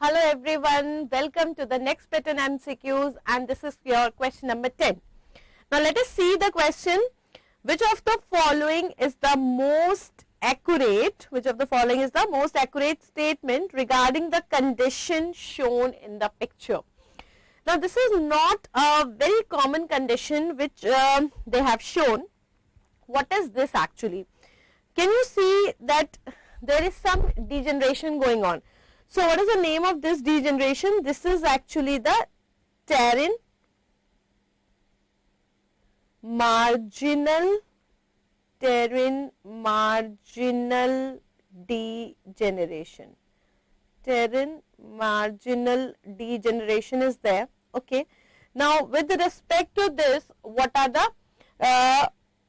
Hello everyone, welcome to the next pattern MCQs, and this is your question number 10. Now let us see the question. Which of the following is the most accurate statement regarding the condition shown in the picture? Now this is not a very common condition which they have shown. What is this actually? Can you see that there is some degeneration going on? So what is the name of this degeneration? This is actually the pterin marginal degeneration. Pterin marginal degeneration is there. Okay. Now with respect to this, what are the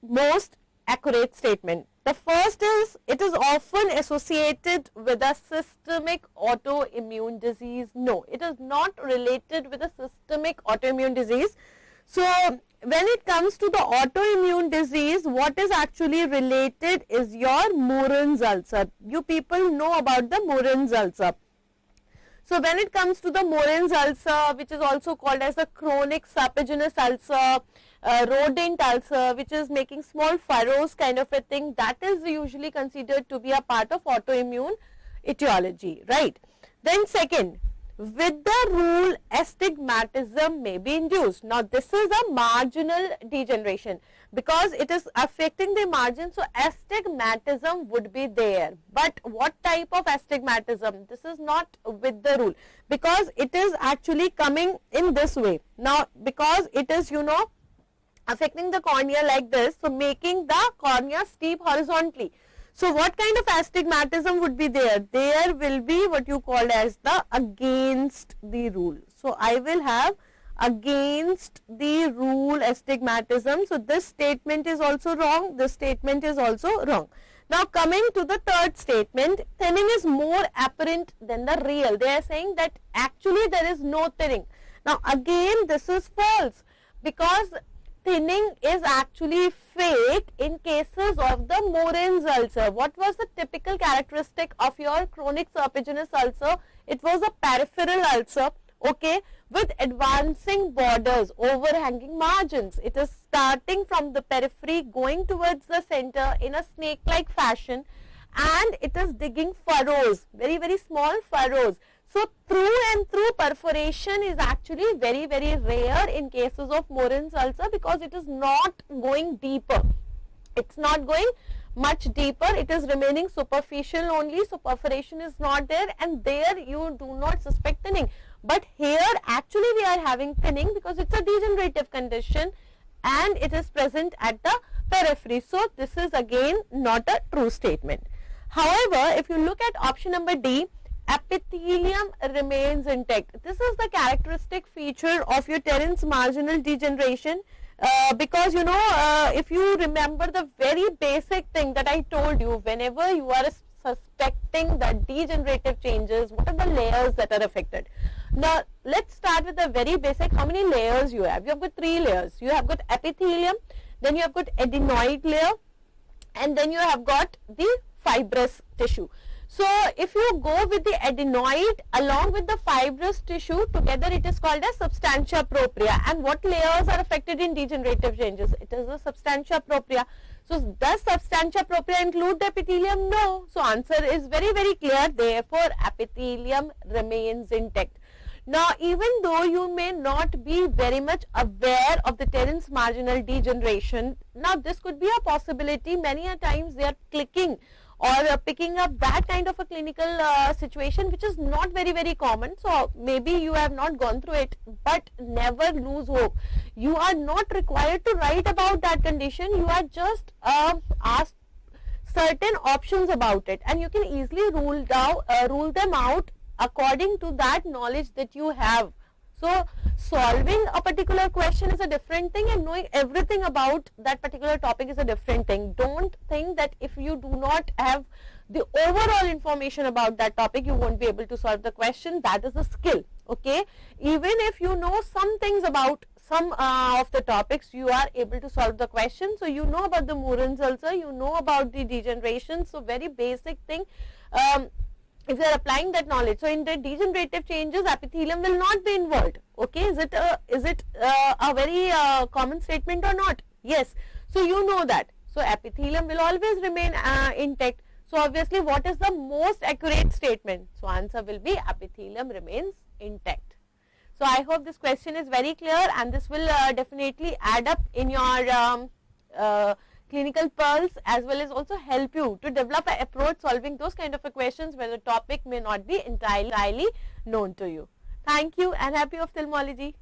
most accurate statement? The first is, it is often associated with a systemic autoimmune disease. No, it is not related with a systemic autoimmune disease. So when it comes to the autoimmune disease, what is actually related is your Morin's ulcer. You people know about the Morin's ulcer. So when it comes to the Morin's ulcer, which is also called as the chronic serpiginous ulcer, rodent ulcer, which is making small furrows kind of a thing, that is usually considered to be a part of autoimmune etiology, right? Then second, with the rule astigmatism may be induced. Now this is a marginal degeneration because it is affecting the margin, so astigmatism would be there. But what type of astigmatism? This is not with the rule because it is actually coming in this way. Now because it is, affecting the cornea like this, so making the cornea steep horizontally. So what kind of astigmatism would be there? There will be what you call as the against the rule. So I will have against the rule astigmatism. So this statement is also wrong. This statement is also wrong. Now coming to the third statement, thinning is more apparent than the real. They are saying that actually there is no thinning. Now again this is false because thinning is actually fake in cases of the Morin's ulcer. What was the typical characteristic of your chronic serpiginous ulcer? It was a peripheral ulcer, okay, with advancing borders, overhanging margins. It is starting from the periphery, going towards the center in a snake-like fashion, and it is digging furrows, very, very small furrows. So through and through perforation is actually very, very rare in cases of Morin's ulcer because it is not going deeper. It's not going much deeper. It is remaining superficial only. So perforation is not there, and there you do not suspect thinning. But here actually we are having thinning because it's a degenerative condition and it is present at the periphery. So this is again not a true statement. However, if you look at option number D, epithelium remains intact. This is the characteristic feature of your Terence marginal degeneration because if you remember the very basic thing that I told you, whenever you are suspecting that degenerative changes, what are the layers that are affected? Now let's start with the very basic. How many layers you have? You have got 3 layers. You have got epithelium, then you have got adenoid layer, and then you have got the fibrous tissue. So if you go with the adenoid along with the fibrous tissue together, it is called as substantia propria. And what layers are affected in degenerative changes? It is the substantia propria. So does substantia propria include the epithelium? No. So answer is very, very clear. Therefore epithelium remains intact. Now even though you may not be very much aware of the Terence marginal degeneration, now this could be a possibility. Many a times they are clicking or picking up that kind of a clinical situation which is not very, very common. So maybe you have not gone through it, but never lose hope. You are not required to write about that condition. You are just asked certain options about it, and you can easily rule them out according to that knowledge that you have. So solving a particular question is a different thing, and knowing everything about that particular topic is a different thing. Don't think that if you do not have the overall information about that topic, you won't be able to solve the question. That is a skill, okay? Even if you know some things about some of the topics, you are able to solve the question. So you know about the Morin's ulcer, you know about the degeneration, so very basic thing. if you are applying that knowledge. So in the degenerative changes, epithelium will not be involved. Okay, is it a very common statement or not? Yes. So you know that. So epithelium will always remain intact. So obviously, what is the most accurate statement? So answer will be epithelium remains intact. So I hope this question is very clear, and this will definitely add up in your clinical pearls, as well as also help you to develop an approach solving those kind of questions where the topic may not be entirely known to you. Thank you and happy ophthalmology.